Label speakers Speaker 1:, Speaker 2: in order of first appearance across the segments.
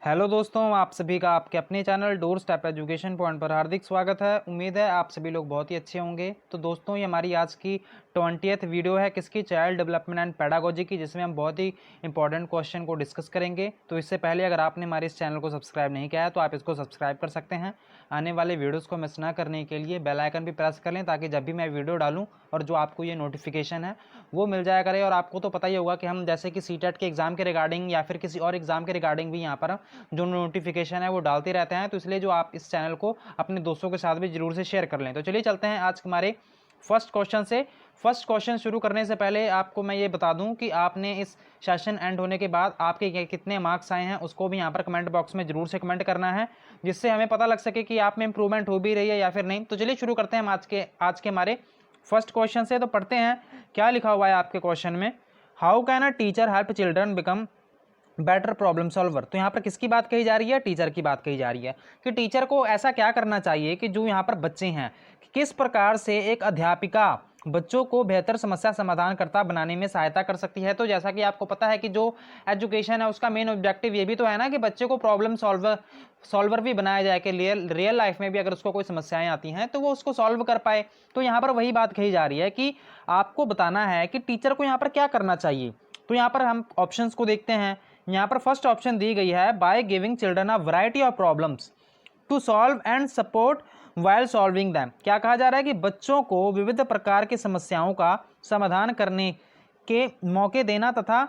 Speaker 1: Hello दोस्तों, आप सभी का आपके अपने channel door step education point पर हार्दिक स्वागत है। उम्मीद है आप सभी लोग बहुत ही अच्छे होंगे। तो दोस्तों, ये हमारी आज की 20th वीडियो है किसकी, चाइल्ड डेवलपमेंट एंड पेडागोजी की, जिसमें हम बहुत ही इंपॉर्टेंट क्वेश्चन को डिस्कस करेंगे। तो इससे पहले अगर आपने हमारे इस चैनल को सब्सक्राइब नहीं किया है तो आप इसको सब्सक्राइब कर सकते हैं। आने वाले वीडियोज़ को मिस ना करने के लिए बेल आइकन भी प्रेस कर लें, ताकि जब भी मैं वीडियो डालूँ और जो आपको ये नोटिफिकेशन है वो मिल जाया करे। और आपको तो पता ही होगा कि हम जैसे कि सीटेट के एग्ज़ाम के रिगार्डिंग या फिर किसी और एग्ज़ाम के रिगार्डिंग भी यहाँ पर जो नोटिफिकेशन है वो डालते रहते हैं। तो इसलिए जो आप इस चैनल को अपने दोस्तों के साथ भी जरूर से शेयर कर लें। तो चलिए चलते हैं आज हमारे फर्स्ट क्वेश्चन से। फर्स्ट क्वेश्चन शुरू करने से पहले आपको मैं ये बता दूं कि आपने इस सेशन एंड होने के बाद आपके कितने मार्क्स आए हैं उसको भी यहाँ पर कमेंट बॉक्स में जरूर से कमेंट करना है, जिससे हमें पता लग सके कि आप में इंप्रूवमेंट हो भी रही है या फिर नहीं। तो चलिए शुरू करते हैं हम आज के हमारे फर्स्ट क्वेश्चन से। तो पढ़ते हैं क्या लिखा हुआ है आपके क्वेश्चन में। How can a teacher help children become better problem solver. तो यहाँ पर किसकी बात कही जा रही है, टीचर की बात कही जा रही है कि टीचर को ऐसा क्या करना चाहिए कि जो यहाँ पर बच्चे हैं, किस प्रकार से एक अध्यापिका बच्चों को बेहतर समस्या समाधानकर्ता बनाने में सहायता कर सकती है। तो जैसा कि आपको पता है कि जो एजुकेशन है उसका मेन ऑब्जेक्टिव ये भी तो है ना कि बच्चे को प्रॉब्लम सॉल्वर भी बनाया जाए कि रियल लाइफ में भी अगर उसको कोई समस्याएं आती हैं तो वो उसको सॉल्व कर पाए। तो यहाँ पर वही बात कही जा रही है कि आपको बताना है कि टीचर को यहाँ पर क्या करना चाहिए। तो यहाँ पर हम ऑप्शंस को देखते हैं। यहाँ पर फर्स्ट ऑप्शन दी गई है, by giving children a variety of problems to solve and support while solving them. क्या कहा जा रहा है कि बच्चों को विविध प्रकार की समस्याओं का समाधान करने के मौके देना तथा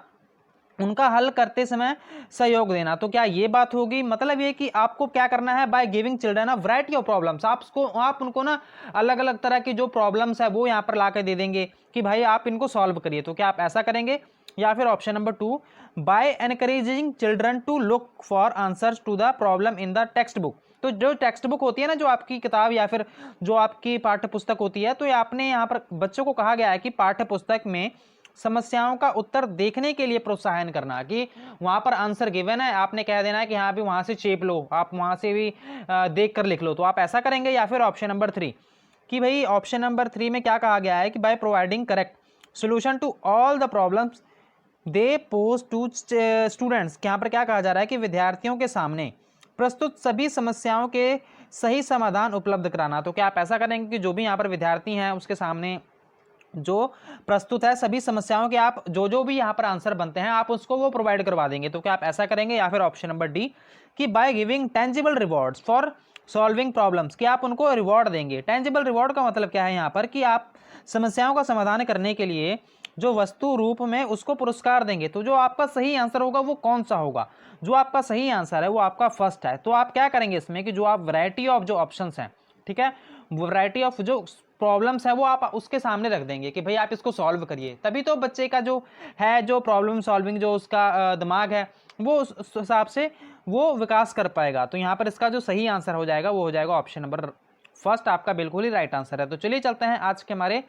Speaker 1: उनका हल करते समय सहयोग देना। तो क्या ये बात होगी, मतलब ये कि आपको क्या करना है, by giving children a variety of problems, आप उनको ना अलग अलग तरह की जो प्रॉब्लम्स है वो यहाँ पर ला के दे देंगे कि भाई आप इनको सॉल्व करिए। तो क्या आप ऐसा करेंगे? या फिर option number 2, by encouraging children to look for answers to the problem in the textbook. तो जो टेक्स्ट बुक होती है ना, जो आपकी किताब या फिर जो आपकी पाठ्य पुस्तक होती है, तो आपने यहाँ पर बच्चों को कहा गया है कि पाठ्य पुस्तक में समस्याओं का उत्तर देखने के लिए प्रोत्साहन करना, कि वहां पर आंसर गिवन है, आपने कह देना है कि हाँ भी वहां से चेप लो, आप वहां से भी देख कर लिख लो। तो आप ऐसा करेंगे? या फिर ऑप्शन नंबर 3 कि भाई ऑप्शन नंबर 3 में क्या कहा गया है कि by providing correct solution to all the problems they pose to students. यहाँ पर क्या कहा जा रहा है कि विद्यार्थियों के सामने प्रस्तुत सभी समस्याओं के सही समाधान उपलब्ध कराना। तो क्या आप ऐसा करेंगे कि जो भी यहाँ पर विद्यार्थी हैं उसके सामने जो प्रस्तुत है सभी समस्याओं के आप जो भी यहाँ पर आंसर बनते हैं आप उसको वो प्रोवाइड करवा देंगे। तो क्या आप ऐसा करेंगे? या फिर ऑप्शन नंबर डी कि by giving tangible rewards for solving problems, कि आप उनको रिवॉर्ड देंगे। टेंजिबल रिवॉर्ड का मतलब क्या है यहाँ पर, कि आप समस्याओं का समाधान करने के लिए जो वस्तु रूप में उसको पुरस्कार देंगे। तो जो आपका सही आंसर होगा वो कौन सा होगा? जो आपका सही आंसर है वो आपका फर्स्ट है। तो आप क्या करेंगे इसमें कि जो आप वैरायटी ऑफ जो ऑप्शंस हैं, ठीक है, वैरायटी ऑफ जो प्रॉब्लम्स है वो आप उसके सामने रख देंगे कि भाई आप इसको सॉल्व करिए। तभी तो बच्चे का जो है जो प्रॉब्लम सॉल्विंग जो उसका दिमाग है वो उस हिसाब से वो विकास कर पाएगा। तो यहाँ पर इसका जो सही आंसर हो जाएगा वो हो जाएगा ऑप्शन नंबर फर्स्ट, आपका बिल्कुल ही राइट आंसर है। तो चलिए चलते हैं आज के हमारे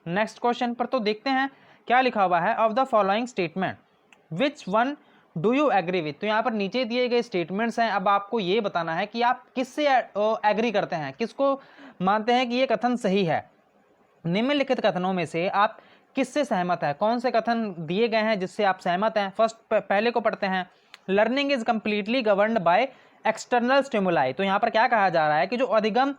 Speaker 1: नेक्स्ट क्वेश्चन पर। तो देखते हैं क्या लिखा हुआ है। Of the following statement which one do you agree with. तो यहाँ पर नीचे दिए गए स्टेटमेंट्स हैं, अब आपको ये बताना है कि आप किससे एग्री करते हैं, किसको मानते हैं कि ये कथन सही है। निम्नलिखित कथनों में से आप किससे सहमत है? कौन से कथन दिए गए हैं जिससे आप सहमत हैं? फर्स्ट पहले को पढ़ते हैं। Learning is completely governed by external stimuli. तो यहाँ पर क्या कहा जा रहा है कि जो अधिगम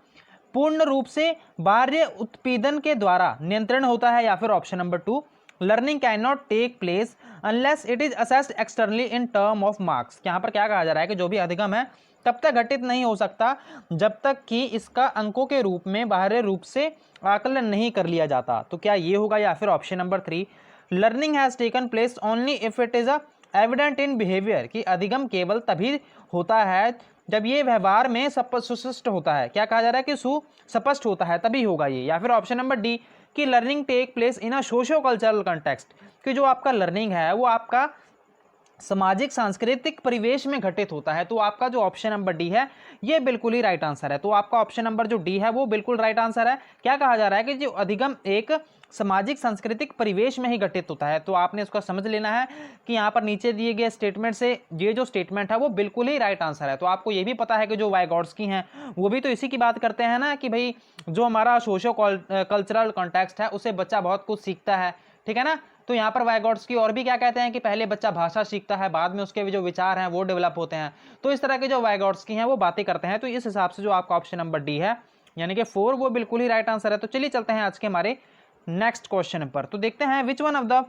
Speaker 1: पूर्ण रूप से बाह्य उत्पीड़न के द्वारा नियंत्रण होता है। या फिर option number 2, learning cannot take place unless it is assessed externally in term of marks. यहाँ पर क्या कहा जा रहा है कि जो भी अधिगम है तब तक घटित नहीं हो सकता जब तक कि इसका अंकों के रूप में बाहरी रूप से आकलन नहीं कर लिया जाता। तो क्या ये होगा? या फिर option number 3, learning has taken place only if it is evident in behaviour, कि अधिगम केवल तभी होता है जब ये व्यवहार में सुस्पष्ट होता है। क्या कहा जा रहा है कि सुस्पष्ट होता है तभी होगा ये। या फिर ऑप्शन नंबर डी कि learning take place in a socio cultural context, कि जो आपका लर्निंग है वो आपका सामाजिक सांस्कृतिक परिवेश में घटित होता है। तो आपका जो ऑप्शन नंबर डी है ये बिल्कुल ही राइट आंसर है। तो आपका ऑप्शन नंबर जो डी है वो बिल्कुल राइट आंसर है। क्या कहा जा रहा है कि जो अधिगम एक सामाजिक सांस्कृतिक परिवेश में ही घटित होता है। तो आपने इसको समझ लेना है कि यहाँ पर नीचे दिए गए स्टेटमेंट से ये जो स्टेटमेंट है वो बिल्कुल ही राइट आंसर है। तो आपको ये भी पता है कि जो वाइगॉट्स्की हैं वो भी तो इसी की बात करते हैं ना कि भाई जो हमारा सोशो कल्चरल कॉन्टेक्स्ट है उससे बच्चा बहुत कुछ सीखता है, ठीक है ना। तो यहाँ पर वाइगॉट्स्की और भी क्या कहते हैं कि पहले बच्चा भाषा सीखता है, बाद में उसके जो विचार हैं वो डेवलप होते हैं। तो इस तरह के जो वाइगॉट्स्की हैं वो बातें करते हैं। तो इस हिसाब से जो आपका ऑप्शन नंबर डी है यानी कि 4 वो बिल्कुल ही राइट आंसर है। तो चलिए चलते हैं आज के हमारे नेक्स्ट क्वेश्चन पर। तो देखते हैं विच वन ऑफ द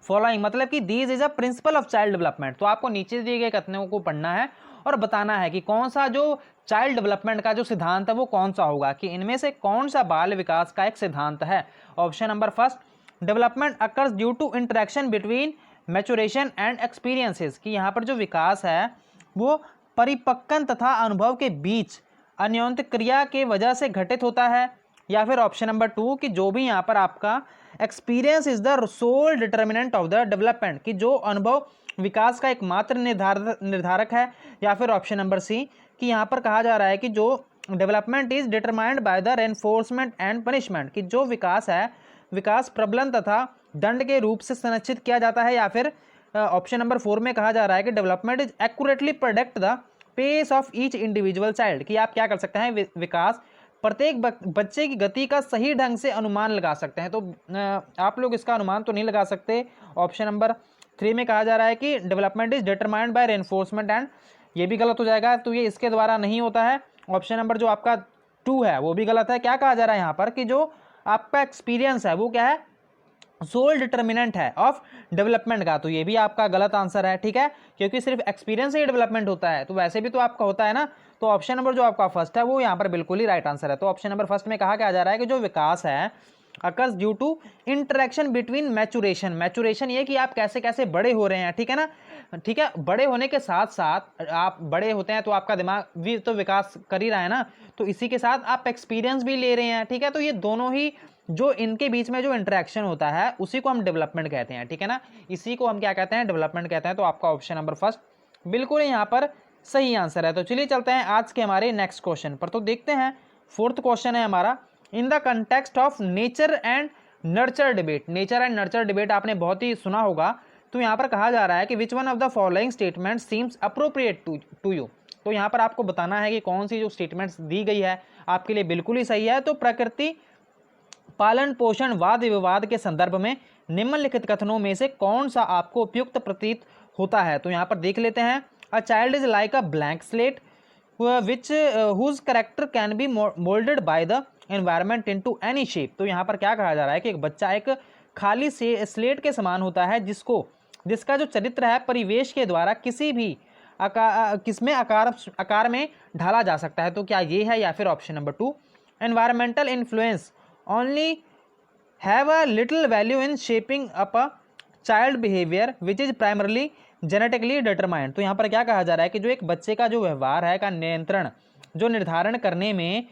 Speaker 1: फॉलोइंग, मतलब कि these is a principle of child development. तो आपको नीचे दिए गए कथनों को पढ़ना है और बताना है कि कौन सा जो चाइल्ड डेवलपमेंट का जो सिद्धांत है वो कौन सा होगा, कि इनमें से कौन सा बाल विकास का एक सिद्धांत है। Option number first, development occurs due to interaction between maturation and experiences, कि यहाँ पर जो विकास है वो परिपक्वन तथा अनुभव के बीच अन्योन्य क्रिया के वजह से घटित होता है। या फिर ऑप्शन नंबर 2 कि जो भी यहाँ पर आपका experience is the sole determinant of the development, कि जो अनुभव विकास का एकमात्र निर्धारक है। या फिर ऑप्शन नंबर सी कि यहाँ पर कहा जा रहा है कि जो development is determined by the reinforcement and punishment, कि जो विकास है विकास प्रबलन तथा दंड के रूप से सुनिश्चित किया जाता है। या फिर ऑप्शन नंबर 4 में कहा जा रहा है कि development is accurately predict the pace of each individual child, कि आप क्या कर सकते हैं विकास प्रत्येक बच्चे की गति का सही ढंग से अनुमान लगा सकते हैं। तो आप लोग इसका अनुमान तो नहीं लगा सकते। ऑप्शन नंबर 3 में कहा जा रहा है कि development is determined by reinforcement and, ये भी गलत हो जाएगा, तो ये इसके द्वारा नहीं होता है। ऑप्शन नंबर जो आपका 2 है वो भी गलत है। क्या कहा जा रहा है यहाँ पर कि जो आपका एक्सपीरियंस है वो क्या है, सोल डिटर्मिनेंट है ऑफ डेवलपमेंट का, तो ये भी आपका गलत आंसर है। ठीक है, क्योंकि सिर्फ एक्सपीरियंस से ही डेवलपमेंट होता है, तो वैसे भी तो आपका होता है ना। तो ऑप्शन नंबर जो आपका फर्स्ट है वो यहाँ पर बिल्कुल ही राइट आंसर है। तो ऑप्शन नंबर फर्स्ट में कहा क्या जा रहा है कि जो विकास है occurs due to interaction between maturation, maturation ये कि आप कैसे कैसे बड़े हो रहे हैं। ठीक है ना, ठीक है, बड़े होने के साथ साथ आप बड़े होते हैं तो आपका दिमाग भी तो विकास कर ही रहा है ना, तो इसी के साथ आप एक्सपीरियंस भी ले रहे हैं। ठीक है, तो ये दोनों ही जो इनके बीच में जो इंटरेक्शन होता है उसी को हम डेवलपमेंट कहते हैं। ठीक है ना, इसी को हम क्या कहते हैं, डेवलपमेंट कहते हैं। तो आपका ऑप्शन नंबर फर्स्ट बिल्कुल यहाँ पर सही आंसर है। तो चलिए चलते हैं आज के हमारे नेक्स्ट क्वेश्चन पर। तो देखते हैं फोर्थ क्वेश्चन है हमारा, in the context of nature and nurture debate. Nature and nurture debate आपने बहुत ही सुना होगा। तो यहाँ पर कहा जा रहा है कि which one of the following statement seems appropriate to you. तो यहाँ पर आपको बताना है कि कौन सी जो स्टेटमेंट्स दी गई है आपके लिए बिल्कुल ही सही है। तो प्रकृति पालन पोषण वाद विवाद के संदर्भ में निम्नलिखित कथनों में से कौन सा आपको उपयुक्त प्रतीत होता है। तो यहाँ पर देख लेते हैं, a child is like a blank slate which whose character can be moulded by the environment into any shape. तो यहाँ पर क्या कहा जा रहा है कि एक बच्चा एक खाली स्लेट के समान होता है जिसका जो चरित्र है परिवेश के द्वारा किसी भी आकार में ढाला जा सकता है। तो क्या ये है, या फिर option number 2, environmental influence only have a little value in shaping up a child behavior which is primarily genetically determined। तो यहाँ पर क्या कहा जा रहा है कि जो एक बच्चे का जो व्यवहार है का नियंत्रण जो निर्धारण करने में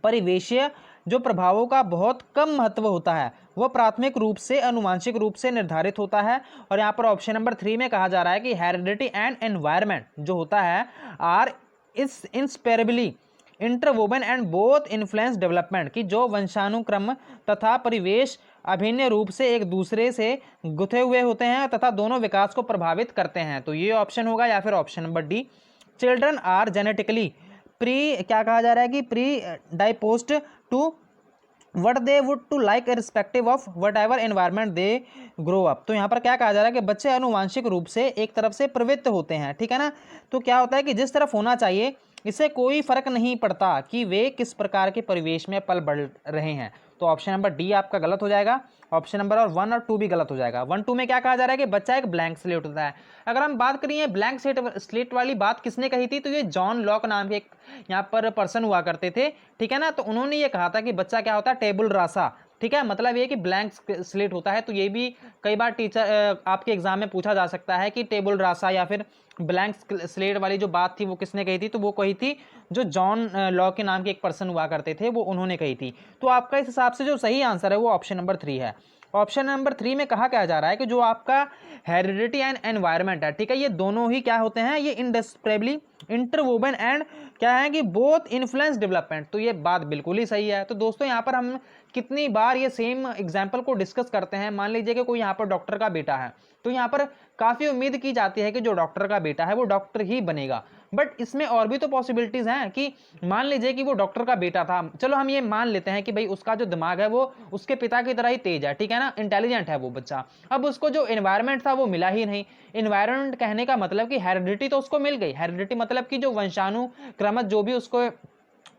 Speaker 1: परिवेशीय जो प्रभावों का बहुत कम महत्व होता है वह प्राथमिक रूप से अनुवांशिक रूप से निर्धारित होता है। और यहाँ पर ऑप्शन नंबर 3 में कहा जा रहा है कि हेरिडिटी एंड एनवायरनमेंट जो होता है are is inseparably interwoven and both influence development, की जो वंशानुक्रम तथा परिवेश अभिन्न रूप से एक दूसरे से गुथे हुए होते हैं तथा दोनों विकास को प्रभावित करते हैं। तो ये ऑप्शन होगा। या फिर option number D, children are genetically क्या कहा जा रहा है कि predisposed to what they would to like respective of whatever environment they grow up. तो यहाँ पर क्या कहा जा रहा है कि बच्चे अनुवांशिक रूप से एक तरफ से प्रवृत्त होते हैं। ठीक है ना, तो क्या होता है कि जिस तरफ होना चाहिए इससे कोई फर्क नहीं पड़ता कि वे किस प्रकार के परिवेश में पल बढ़ रहे हैं। तो ऑप्शन नंबर डी आपका गलत हो जाएगा। ऑप्शन नंबर 1 और 2 भी गलत हो जाएगा। 1, 2 में क्या कहा जा रहा है कि बच्चा एक ब्लैंक स्लेट होता है। अगर हम बात करें ब्लैंक स्लेट वाली बात किसने कही थी, तो ये जॉन लॉक नाम के एक यहाँ पर पर्सन हुआ करते थे। ठीक है ना, तो उन्होंने ये कहा था कि बच्चा क्या होता है, टेबुल रासा। ठीक है, मतलब ये कि ब्लैंक स्लेट होता है। तो ये भी कई बार टीचर आपके एग्जाम में पूछा जा सकता है कि टेबुल रासा या फिर ब्लैंक स्लेट वाली जो बात थी वो किसने कही थी, तो वो कही थी जो जॉन लॉक के नाम के एक पर्सन हुआ करते थे, वो उन्होंने कही थी। तो आपका इस हिसाब से जो सही आंसर है वो ऑप्शन नंबर 3 है। ऑप्शन नंबर 3 में कहा क्या जा रहा है कि जो आपका हेरिडिटी एंड एनवायरनमेंट है, ठीक है, ये दोनों ही क्या होते हैं, ये इंडिस्पेरेबली इंटरवोवन एंड क्या है कि बोथ इन्फ्लुएंस डेवलपमेंट। तो ये बात बिल्कुल ही सही है। तो दोस्तों यहाँ पर हम कितनी बार ये सेम एग्जाम्पल को डिस्कस करते हैं। मान लीजिए कि कोई यहाँ पर डॉक्टर का बेटा है, तो यहाँ पर काफ़ी उम्मीद की जाती है कि जो डॉक्टर का बेटा है वो डॉक्टर ही बनेगा। बट इसमें और भी तो पॉसिबिलिटीज़ हैं कि मान लीजिए कि वो डॉक्टर का बेटा था, चलो हम ये मान लेते हैं कि भाई उसका जो दिमाग है वो उसके पिता की तरह ही तेज है, ठीक है ना, इंटेलिजेंट है वो बच्चा। अब उसको जो एनवायरनमेंट था वो मिला ही नहीं। एनवायरनमेंट कहने का मतलब कि हेरिडिटी तो उसको मिल गई, हेरिडिटी मतलब कि जो वंशानुक्रमत जो भी उसको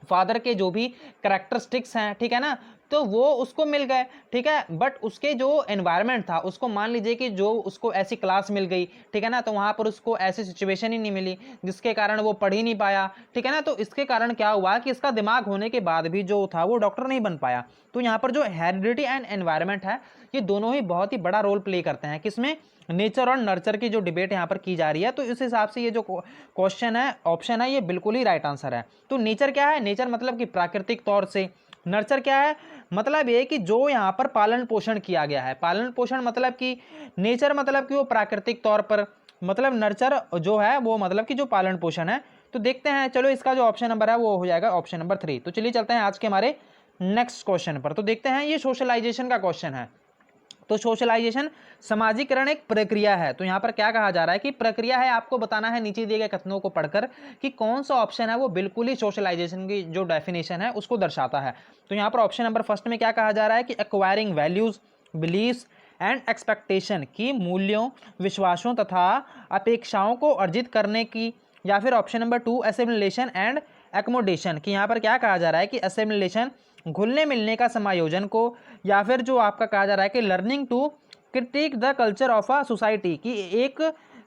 Speaker 1: फादर के जो भी करेक्टरिस्टिक्स हैं, ठीक है ना, तो वो उसको मिल गए, ठीक है। बट उसके जो एनवायरनमेंट था, उसको मान लीजिए कि जो उसको ऐसी क्लास मिल गई, ठीक है ना, तो वहाँ पर उसको ऐसी सिचुएशन ही नहीं मिली जिसके कारण वो पढ़ ही नहीं पाया, ठीक है ना। तो इसके कारण क्या हुआ कि इसका दिमाग होने के बाद भी जो था वो डॉक्टर नहीं बन पाया। तो यहाँ पर जो हेरिडिटी एंड एनवायरनमेंट है, ये दोनों ही बहुत ही बड़ा रोल प्ले करते हैं। किसमें? नेचर और नर्चर की जो डिबेट यहाँ पर की जा रही है, तो इस हिसाब से ये जो क्वेश्चन है, ऑप्शन है, ये बिल्कुल ही राइट आंसर है। तो नेचर क्या है? नेचर मतलब कि प्राकृतिक तौर से। नर्चर क्या है? मतलब ये कि जो यहाँ पर पालन पोषण किया गया है। पालन पोषण मतलब कि नेचर मतलब कि वो प्राकृतिक तौर पर, मतलब नर्चर जो है वो मतलब कि जो पालन पोषण है। तो देखते हैं, चलो इसका जो ऑप्शन नंबर है वो हो जाएगा ऑप्शन नंबर 3। तो चलिए चलते हैं आज के हमारे नेक्स्ट क्वेश्चन पर। तो देखते हैं, ये सोशलाइजेशन का क्वेश्चन है। तो सोशलाइजेशन समाजीकरण एक प्रक्रिया है। तो यहाँ पर क्या कहा जा रहा है कि प्रक्रिया है, आपको बताना है नीचे दिए गए कथनों को पढ़कर कि कौन सा ऑप्शन है वो बिल्कुल ही सोशलाइजेशन की जो डेफिनेशन है उसको दर्शाता है। तो यहाँ पर ऑप्शन नंबर फर्स्ट में क्या कहा जा रहा है कि acquiring values, beliefs and expectation की मूल्यों, विश्वासों तथा अपेक्षाओं को अर्जित करने की, या फिर option number 2 assimilation and accommodation की। यहाँ पर क्या कहा जा रहा है कि असिमिलेशन घुलने मिलने का समायोजन को, या फिर जो आपका कहा जा रहा है कि learning to critique the culture of a society की एक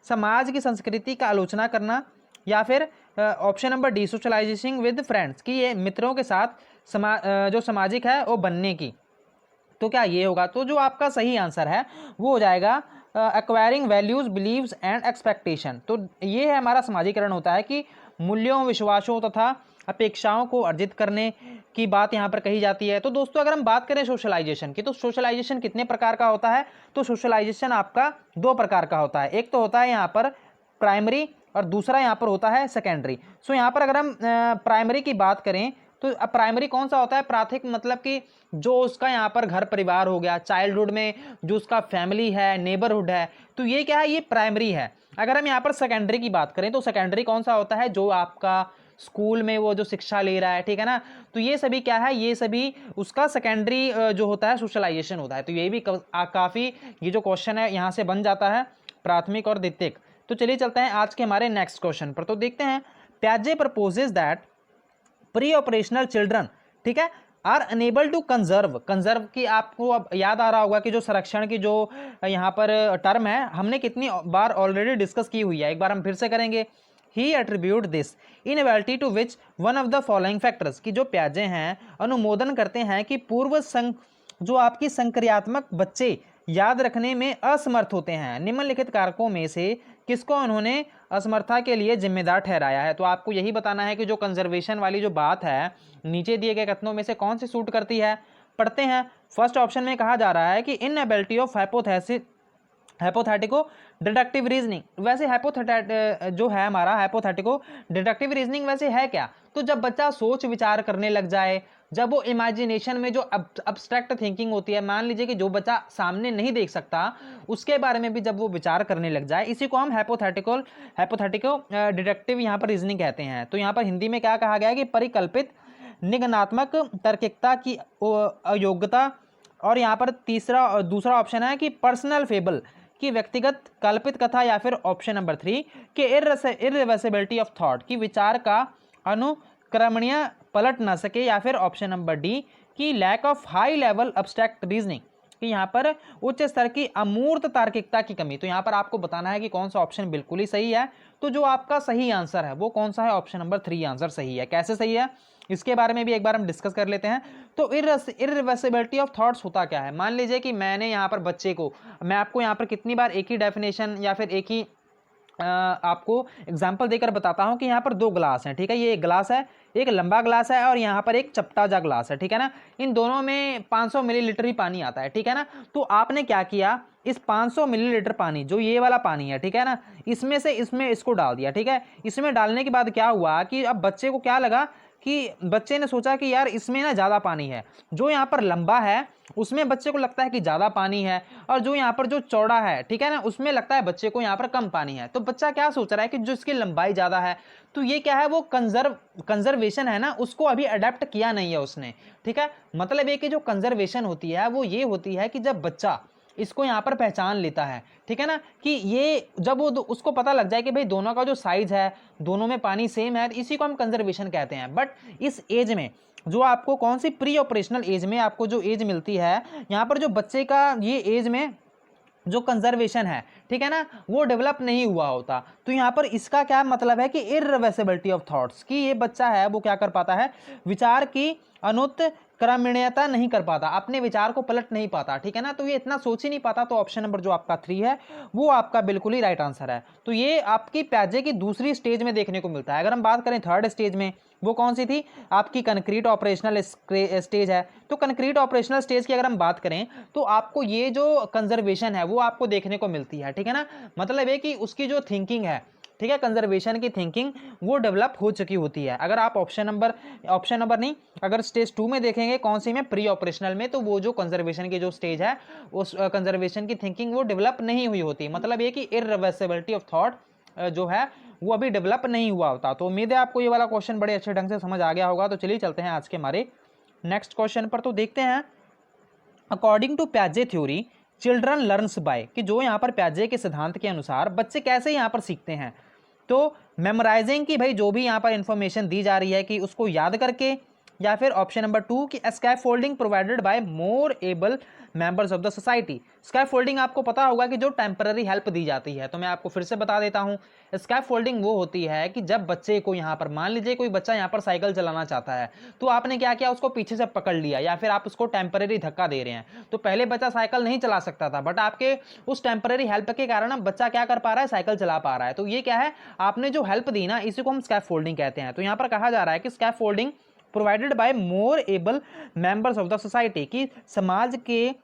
Speaker 1: समाज की संस्कृति का आलोचना करना, या फिर option number D socialisation with friends की ये मित्रों के साथ जो सामाजिक है वो बनने की। तो क्या ये होगा? तो जो आपका सही आंसर है वो हो जाएगा acquiring values, beliefs and expectation. तो ये है हमारा समाजीकरण होता है कि मूल्यों, विश्वासों तथा अपेक्षाओं को अर्जित करने की बात यहाँ पर कही जाती है। तो दोस्तों अगर हम बात करें सोशलाइजेशन की, तो सोशलाइजेशन कितने प्रकार का होता है? तो सोशलाइजेशन आपका 2 प्रकार का होता है। एक तो होता है यहाँ पर प्राइमरी और दूसरा यहाँ पर होता है सेकेंडरी। सो यहाँ पर अगर हम प्राइमरी की बात करें तो अब प्राइमरी कौन सा होता है? प्राथमिक मतलब कि जो उसका यहाँ पर घर परिवार हो गया, चाइल्डहुड में जो उसका फैमिली है, नेबरहुड है, तो ये क्या है? ये प्राइमरी है। अगर हम यहाँ पर सेकेंडरी की बात करें तो सेकेंडरी कौन सा होता है? जो आपका स्कूल में वो जो शिक्षा ले रहा है, ठीक है ना, तो ये सभी क्या है? ये सभी उसका सेकेंडरी जो होता है सोशलाइजेशन होता है। तो ये भी काफ़ी ये जो क्वेश्चन है यहाँ से बन जाता है, प्राथमिक और द्वितीयक। तो चलिए चलते हैं आज के हमारे नेक्स्ट क्वेश्चन पर। तो देखते हैं, प्याजे proposes that pre operational children, ठीक है, आर अनेबल टू कंजर्व की आपको अब याद आ रहा होगा कि जो संरक्षण की जो यहाँ पर टर्म है हमने कितनी बार ऑलरेडी डिस्कस की हुई है, एक बार हम फिर से करेंगे। He attribute this inability to which one of the following factors की जो प्याजे हैं अनुमोदन करते हैं कि जो आपकी संक्रियात्मक बच्चे याद रखने में असमर्थ होते हैं, निम्नलिखित कारकों में से किसको उन्होंने असमर्थता के लिए जिम्मेदार ठहराया है। तो आपको यही बताना है कि जो कंजर्वेशन वाली जो बात है नीचे दिए गए कथनों में से कौन सी सूट करती है। पढ़ते हैं, फर्स्ट ऑप्शन में कहा जा रहा है कि इनएबिलिटी ऑफ हाइपोथेटिको डिडक्टिव रीजनिंग। वैसे जो है हमारा हाइपोथेटिको डिडक्टिव रीजनिंग वैसे है क्या? तो जब बच्चा सोच विचार करने लग जाए, जब वो इमेजिनेशन में जो अब्स्ट्रैक्ट थिंकिंग होती है, मान लीजिए कि जो बच्चा सामने नहीं देख सकता उसके बारे में भी जब वो विचार करने लग जाए, इसी को हम हाइपोथेटिको डिडक्टिव यहाँ पर रीजनिंग कहते हैं। तो यहाँ पर हिंदी में क्या कहा गया है कि परिकल्पित निगमनात्मक तार्किकता की अयोग्यता, और यहाँ पर दूसरा ऑप्शन है कि पर्सनल फेबल की व्यक्तिगत कल्पित कथा, या फिर ऑप्शन नंबर 3 कि इररिवर्सिबिलिटी ऑफ थॉट की विचार का अनुक्रमणीय पलट ना सके, या फिर ऑप्शन नंबर डी की lack of high level abstract reasoning कि यहाँ पर उच्च स्तर की अमूर्त तार्किकता की कमी। तो यहाँ पर आपको बताना है कि कौन सा ऑप्शन बिल्कुल ही सही है। तो जो आपका सही आंसर है वो कौन सा है? ऑप्शन नंबर 3 आंसर सही है। कैसे सही है इसके बारे में भी एक बार हम डिस्कस कर लेते हैं। तो इररिवर्सिबिलिटी ऑफ थॉट्स होता क्या है? मान लीजिए कि मैंने यहाँ पर बच्चे को, मैं आपको यहाँ पर कितनी बार एक ही डेफिनेशन या फिर एक ही आपको एग्जाम्पल देकर बताता हूं कि यहाँ पर 2 ग्लास हैं, ठीक है, ये एक ग्लास है, एक लंबा ग्लास है और यहाँ पर एक चपटा जा ग्लास है, ठीक है ना। इन दोनों में 500 मिलीलीटर ही पानी आता है, ठीक है ना। तो आपने क्या किया, इस 500 मिलीलीटर पानी जो ये वाला पानी है, ठीक है ना, इसमें से इसको डाल दिया, ठीक है। इसमें डालने के बाद क्या हुआ कि अब बच्चे को क्या लगा कि बच्चे ने सोचा कि यार इसमें ना ज़्यादा पानी है, जो यहाँ पर लंबा है उसमें बच्चे को लगता है कि ज़्यादा पानी है, और जो यहाँ पर जो चौड़ा है, ठीक है ना, उसमें लगता है बच्चे को यहाँ पर कम पानी है। तो बच्चा क्या सोच रहा है कि जो इसकी लंबाई ज़्यादा है, तो ये क्या है, वो कंजर्वेशन है ना, उसको अभी अडेप्ट किया नहीं है उसने, ठीक है। मतलब ये कि जो कंजर्वेशन होती है वो ये होती है कि जब बच्चा इसको यहाँ पर पहचान लेता है, ठीक है ना, कि ये जब वो उसको पता लग जाए कि भाई दोनों का जो साइज है, दोनों में पानी सेम है, इसी को हम कंजर्वेशन कहते हैं। बट इस एज में जो आपको कौन सी प्री ऑपरेशनल एज में आपको जो एज मिलती है, यहाँ पर जो बच्चे का ये एज में जो कंजर्वेशन है, ठीक है ना, वो डेवलप नहीं हुआ होता। तो यहाँ पर इसका क्या मतलब है कि इररिवर्सिबिलिटी ऑफ थॉट्स, कि ये बच्चा है वो क्या कर पाता है, विचार की अनुत्क्रमणीयता नहीं कर पाता, अपने विचार को पलट नहीं पाता, ठीक है ना, तो ये इतना सोच ही नहीं पाता। तो ऑप्शन नंबर जो आपका 3 है वो आपका बिल्कुल ही राइट आंसर है। तो ये आपकी प्याजे की दूसरी स्टेज में देखने को मिलता है। अगर हम बात करें थर्ड स्टेज में, वो कौन सी थी, आपकी कंक्रीट ऑपरेशनल स्टेज है। तो कंक्रीट ऑपरेशनल स्टेज की अगर हम बात करें तो आपको ये जो कंजर्वेशन है वो आपको देखने को मिलती है, ठीक है ना। मतलब ये कि उसकी जो थिंकिंग है, ठीक है, कंजर्वेशन की थिंकिंग वो डेवलप हो चुकी होती है। अगर आप ऑप्शन नंबर नहीं, अगर स्टेज 2 में देखेंगे, कौन सी में, प्री ऑपरेशनल में, तो वो जो कंजर्वेशन की जो स्टेज है, उस कंजर्वेशन की थिंकिंग वो डेवलप नहीं हुई होती। मतलब ये कि इररिवर्सिबिलिटी ऑफ थॉट जो है वो अभी डेवलप नहीं हुआ होता। तो उम्मीद है आपको ये वाला क्वेश्चन बड़े अच्छे ढंग से समझ आ गया होगा। तो चलिए चलते हैं आज के हमारे नेक्स्ट क्वेश्चन पर। तो देखते हैं, अकॉर्डिंग टू प्याजे थ्योरी चिल्ड्रन लर्न्स बाय, कि जो यहाँ पर प्याजे के सिद्धांत के अनुसार बच्चे कैसे यहाँ पर सीखते हैं। तो मेमोराइजिंग की, भाई जो भी यहाँ पर इंफॉर्मेशन दी जा रही है कि उसको याद करके, या फिर ऑप्शन नंबर 2 की scaffolding provided by more able members of the society. Scaffolding आपको पता होगा कि जो टेम्पररी हेल्प दी जाती है। तो मैं आपको फिर से बता देता हूँ, स्कैफोल्डिंग वो होती है कि जब बच्चे को यहाँ पर, मान लीजिए कोई बच्चा यहाँ पर साइकिल चलाना चाहता है, तो आपने क्या किया, उसको पीछे से पकड़ लिया, या फिर आप उसको टेम्पररी धक्का दे रहे हैं। तो पहले बच्चा साइकिल नहीं चला सकता था, बट आपके उस टेम्पररी हेल्प के कारण अब बच्चा क्या कर पा रहा है, साइकिल चला पा रहा है। तो ये क्या है, आपने जो हेल्प दी ना, इसी को हम स्कैफोल्डिंग कहते हैं। तो यहाँ पर कहा जा रहा है कि scaffolding provided by more able members of the society, की समाज के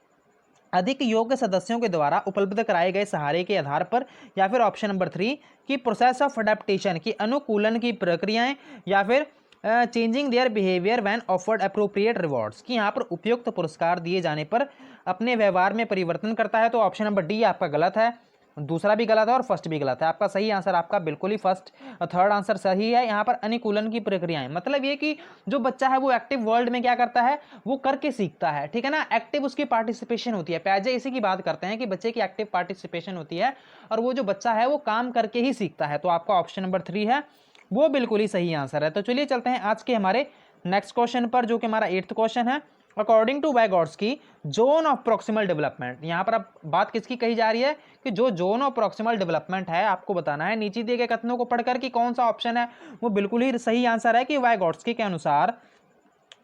Speaker 1: अधिक योग्य सदस्यों के द्वारा उपलब्ध कराए गए सहारे के आधार पर, या फिर ऑप्शन नंबर 3 की प्रोसेस ऑफ अडेप्टेशन, की अनुकूलन की प्रक्रियाएं, या फिर changing their behaviour when offered appropriate rewards, कि यहाँ पर उपयुक्त पुरस्कार दिए जाने पर अपने व्यवहार में परिवर्तन करता है। तो ऑप्शन नंबर डी आपका गलत है, दूसरा भी गलत है और फर्स्ट भी गलत है। आपका सही आंसर आपका बिल्कुल ही फर्स्ट, थर्ड आंसर सही है। यहाँ पर अनुकूलन की प्रक्रियाएं, मतलब ये कि जो बच्चा है वो एक्टिव वर्ल्ड में क्या करता है, वो करके सीखता है, ठीक है ना, एक्टिव उसकी पार्टिसिपेशन होती है। प्याजे इसी की बात करते हैं कि बच्चे की एक्टिव पार्टिसिपेशन होती है, और वो जो बच्चा है वो काम करके ही सीखता है। तो आपका ऑप्शन नंबर 3 है वो बिल्कुल ही सही आंसर है। तो चलिए चलते हैं आज के हमारे नेक्स्ट क्वेश्चन पर, जो कि हमारा 8th क्वेश्चन है। According to Vygotsky zone of proximal development, यहाँ पर अब बात किसकी कही जा रही है कि जो जोन ऑफ प्रॉक्सिमल डेवलपमेंट है, आपको बताना है नीचे दिए गए कथनों को पढ़कर कि कौन सा ऑप्शन है वो बिल्कुल ही सही आंसर है। कि वाइगॉट्स्की के अनुसार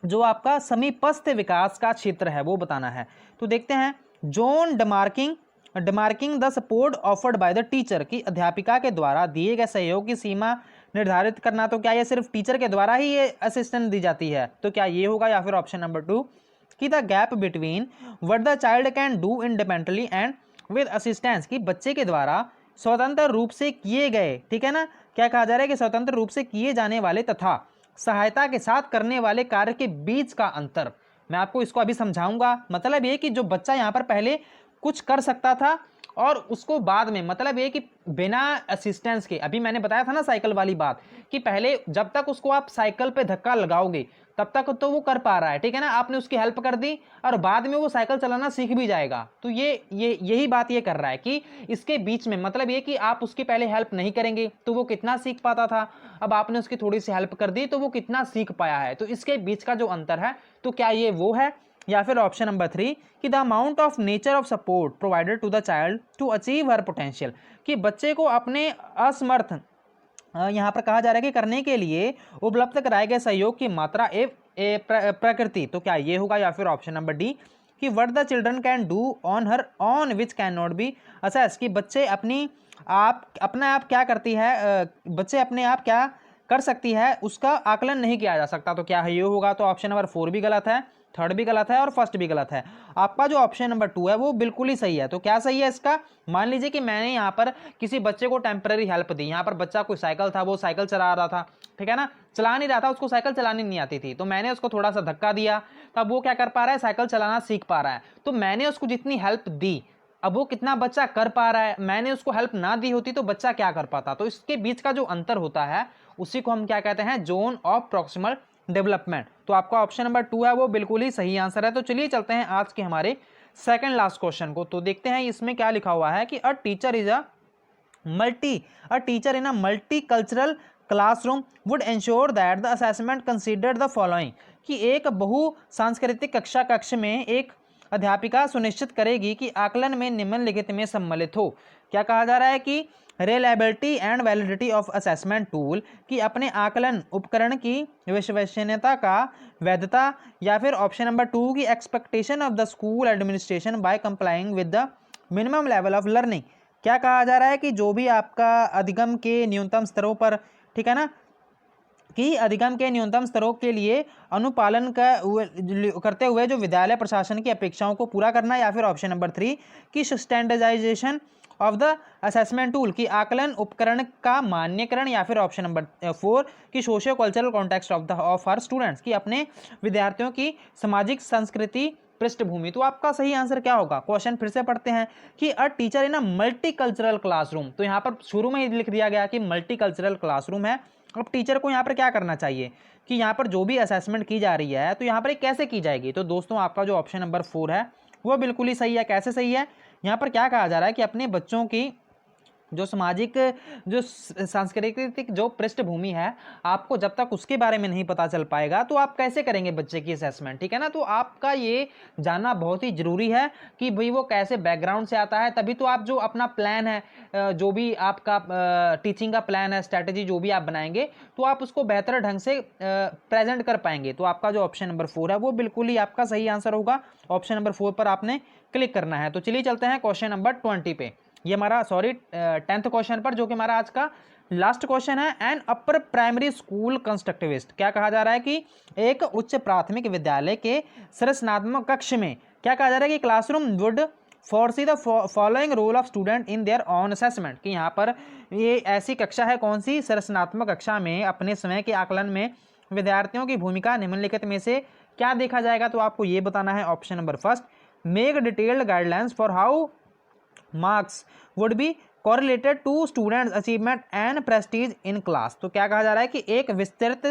Speaker 1: जो आपका समीपस्थ विकास का क्षेत्र है वो बताना है। तो देखते हैं, zone demarking the support offered by the teacher, की अध्यापिका के द्वारा दिए गए सहयोग की सीमा निर्धारित करना। तो क्या ये सिर्फ टीचर के द्वारा ही ये असिस्टेंस दी जाती है, तो क्या ये होगा, या फिर ऑप्शन नंबर 2 कि the gap between what the child can do independently and with assistance, की बच्चे के द्वारा स्वतंत्र रूप से किए गए, ठीक है ना, क्या कहा जा रहा है कि स्वतंत्र रूप से किए जाने वाले तथा सहायता के साथ करने वाले कार्य के बीच का अंतर। मैं आपको इसको अभी समझाऊंगा। मतलब ये कि जो बच्चा यहाँ पर पहले कुछ कर सकता था और उसको बाद में, मतलब ये कि बिना असिस्टेंस के, अभी मैंने बताया था ना साइकिल वाली बात, कि पहले जब तक उसको आप साइकिल पे धक्का लगाओगे तब तक तो वो कर पा रहा है, ठीक है ना, आपने उसकी हेल्प कर दी और बाद में वो साइकिल चलाना सीख भी जाएगा। तो यही बात ये कर रहा है कि इसके बीच में, मतलब ये कि आप उसकी पहले हेल्प नहीं करेंगे तो वो कितना सीख पाता था, अब आपने उसकी थोड़ी सी हेल्प कर दी तो वो कितना सीख पाया है। तो इसके बीच का जो अंतर है, तो क्या ये वो है, या फिर ऑप्शन नंबर 3 कि the amount of nature of support provided to the child to achieve her potential, कि बच्चे को अपने असमर्थ, यहाँ पर कहा जा रहा है कि करने के लिए उपलब्ध कराए गए सहयोग की मात्रा एवं प्रकृति। तो क्या ये होगा, या फिर ऑप्शन नंबर डी कि what the children can do on her on which can not be assessed, कि बच्चे अपने आप क्या करती है, बच्चे अपने आप क्या कर सकती है उसका आकलन नहीं किया जा सकता। तो क्या ये होगा, तो ऑप्शन नंबर 4 भी गलत है, थर्ड भी गलत है और फर्स्ट भी गलत है। आपका जो ऑप्शन नंबर 2 है वो बिल्कुल ही सही है। तो क्या सही है इसका? मान लीजिए कि मैंने यहाँ पर किसी बच्चे को टेम्पररी हेल्प दी। यहाँ पर बच्चा कोई साइकिल था, वो साइकिल चला रहा था, ठीक है ना, चला नहीं रहा था, उसको साइकिल चलानी नहीं आती थी, तो मैंने उसको थोड़ा सा धक्का दिया, तब वो क्या कर पा रहा है, साइकिल चलाना सीख पा रहा है। तो मैंने उसको जितनी हेल्प दी, अब वो कितना बच्चा कर पा रहा है, मैंने उसको हेल्प ना दी होती तो बच्चा क्या कर पाता। तो इसके बीच का जो अंतर होता है उसी को हम क्या कहते हैं, जोन ऑफ प्रॉक्सिमल डेवलपमेंट। तो आपका ऑप्शन नंबर 2 है वो बिल्कुल ही सही आंसर है। तो चलिए चलते हैं आज के हमारे सेकंड लास्ट क्वेश्चन को। तो देखते हैं इसमें क्या लिखा हुआ है कि a teacher in a multicultural classroom would ensure that the assessment considered the following, कि एक बहु सांस्कृतिक कक्ष में एक अध्यापिका सुनिश्चित करेगी कि आकलन में निम्नलिखित में सम्मिलित हो। क्या कहा जा रहा है कि reliability and validity of assessment tool, कि अपने आकलन उपकरण की विश्वसनीयता का वैधता, या फिर ऑप्शन नंबर 2 की expectation of the school administration by complying with the minimum level of learning. क्या कहा जा रहा है कि जो भी आपका अधिगम के न्यूनतम स्तरों पर, ठीक है ना, कि अधिगम के न्यूनतम स्तरों के लिए अनुपालन करते हुए जो विद्यालय प्रशासन की अपेक्षाओं को पूरा करना, या फिर ऑप्शन नंबर 3 की standardisation of the assessment tool, की आकलन उपकरण का मान्यकरण, या फिर ऑप्शन नंबर 4 की socio cultural context of her students, की अपने विद्यार्थियों की सामाजिक संस्कृति पृष्ठभूमि। तो आपका सही आंसर क्या होगा? क्वेश्चन फिर से पढ़ते हैं कि a teacher in a multicultural classroom, तो यहाँ पर शुरू में ही लिख दिया गया कि मल्टीकल्चरल क्लासरूम है। अब टीचर को यहाँ पर क्या करना चाहिए कि यहाँ पर जो भी असेसमेंट की जा रही है तो यहाँ पर ये कैसे की जाएगी। तो दोस्तों आपका जो ऑप्शन नंबर 4 है वो बिल्कुल ही सही है। कैसे सही है? यहाँ पर क्या कहा जा रहा है कि अपने बच्चों की जो सामाजिक, जो सांस्कृतिक जो पृष्ठभूमि है, आपको जब तक उसके बारे में नहीं पता चल पाएगा तो आप कैसे करेंगे बच्चे की असेसमेंट, ठीक है ना। तो आपका ये जानना बहुत ही जरूरी है कि भाई वो कैसे बैकग्राउंड से आता है, तभी तो आप जो अपना प्लान है, जो भी आपका टीचिंग का प्लान है, स्ट्रैटेजी जो भी आप बनाएंगे, तो आप उसको बेहतर ढंग से प्रेजेंट कर पाएंगे। तो आपका जो ऑप्शन नंबर 4 है वो बिल्कुल ही आपका सही आंसर होगा। ऑप्शन नंबर 4 पर आपने क्लिक करना है। तो चलिए चलते हैं क्वेश्चन नंबर 20 पे, ये हमारा 10th क्वेश्चन पर, जो कि हमारा आज का लास्ट क्वेश्चन है। An upper primary school constructivist, क्या कहा जा रहा है कि एक उच्च प्राथमिक विद्यालय के संरचनात्मक कक्ष में क्या कहा जा रहा है कि classroom would foresee the following role of student in their own assessment, कि यहाँ पर ये ऐसी कक्षा है, कौन सी, संरचनात्मक कक्षा में अपने समय के आकलन में विद्यार्थियों की भूमिका निम्नलिखित में से क्या देखा जाएगा। तो आपको ये बताना है। Option number first, make detailed guidelines for how marks would be correlated to students achievement and prestige in class. तो क्या कहा जा रहा है कि एक विस्तृत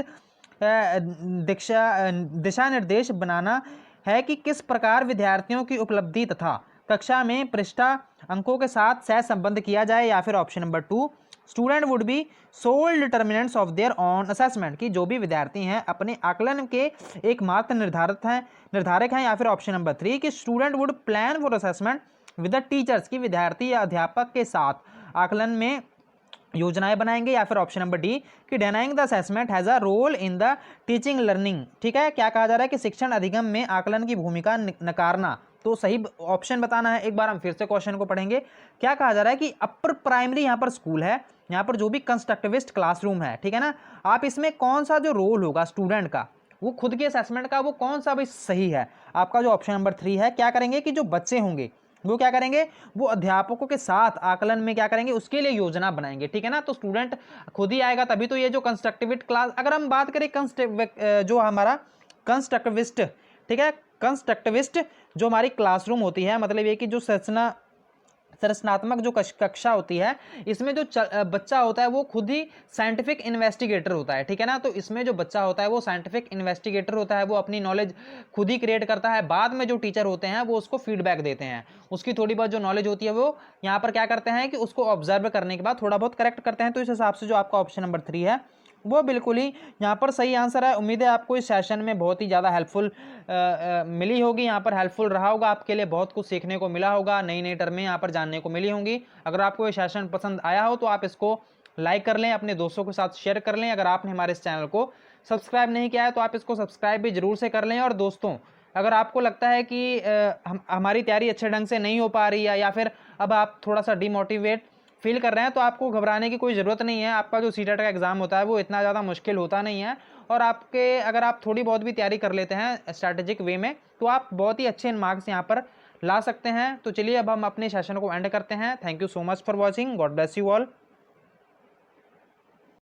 Speaker 1: दिशा निर्देश बनाना है कि किस प्रकार विद्यार्थियों की उपलब्धि तथा कक्षा में पृष्ठा अंकों के साथ सह संबंध किया जाए, या फिर option number 2, student would be sole determinants of their own assessment, कि जो भी विद्यार्थी हैं अपने आकलन के एकमात्र निर्धारक हैं, या फिर ऑप्शन नंबर 3 कि student would plan for assessment with the teachers, की विद्यार्थी या अध्यापक के साथ आकलन में योजनाएं बनाएंगे, या फिर ऑप्शन नंबर डी कि denying the assessment has a role in the teaching learning. ठीक है, क्या कहा जा रहा है कि शिक्षण अधिगम में आकलन की भूमिका नकारना। तो सही ऑप्शन बताना है। एक बार हम फिर से क्वेश्चन को पढ़ेंगे। क्या कहा जा रहा है कि अपर प्राइमरी यहाँ पर स्कूल है, यहाँ पर जो भी कंस्ट्रक्टिविस्ट क्लासरूम है, ठीक है ना, आप इसमें कौन सा जो रोल होगा स्टूडेंट का, वो खुद के असेसमेंट का, वो कौन सा भाई सही है। आपका जो ऑप्शन नंबर 3 है, क्या करेंगे कि जो बच्चे होंगे वो क्या करेंगे, वो अध्यापकों के साथ आकलन में क्या करेंगे, उसके लिए योजना बनाएंगे, ठीक है ना। तो स्टूडेंट खुद ही आएगा, तभी तो ये जो कंस्ट्रक्टिविस्ट क्लास, अगर हम बात करें जो हमारा कंस्ट्रक्टिविस्ट, ठीक है, कंस्ट्रक्टिविस्ट जो हमारी क्लासरूम होती है, मतलब ये कि जो संरचनात्मक जो कक्षा होती है, इसमें जो बच्चा होता है वो खुद ही साइंटिफिक इन्वेस्टिगेटर होता है, ठीक है ना। तो इसमें जो बच्चा होता है वो साइंटिफिक इन्वेस्टिगेटर होता है, वो अपनी नॉलेज खुद ही क्रिएट करता है। बाद में जो टीचर होते हैं वो उसको फीडबैक देते हैं, उसकी थोड़ी बहुत जो नॉलेज होती है वो यहाँ पर क्या करते हैं कि उसको ऑब्जर्व करने के बाद थोड़ा बहुत करेक्ट करते हैं। तो इस हिसाब से जो आपका ऑप्शन नंबर 3 है वो बिल्कुल ही यहाँ पर सही आंसर है। उम्मीद है आपको इस सेशन में बहुत ही ज़्यादा हेल्पफुल मिली होगी, यहाँ पर हेल्पफुल रहा होगा, आपके लिए बहुत कुछ सीखने को मिला होगा, नई नई टर्में यहाँ पर जानने को मिली होंगी। अगर आपको ये सेशन पसंद आया हो तो आप इसको लाइक कर लें, अपने दोस्तों के साथ शेयर कर लें। अगर आपने हमारे इस चैनल को सब्सक्राइब नहीं किया है तो आप इसको सब्सक्राइब भी जरूर से कर लें। और दोस्तों, अगर आपको लगता है कि हमारी तैयारी अच्छे ढंग से नहीं हो पा रही है, या फिर अब आप थोड़ा सा डिमोटिवेट फील कर रहे हैं तो आपको घबराने की कोई ज़रूरत नहीं है। आपका जो सीटेट का एग्ज़ाम होता है वो इतना ज़्यादा मुश्किल होता नहीं है, और आपके अगर आप थोड़ी बहुत भी तैयारी कर लेते हैं स्ट्रैटेजिक वे में तो आप बहुत ही अच्छे मार्क्स यहाँ पर ला सकते हैं। तो चलिए अब हम अपने सेशन को एंड करते हैं। Thank you so much for watching. God bless you all.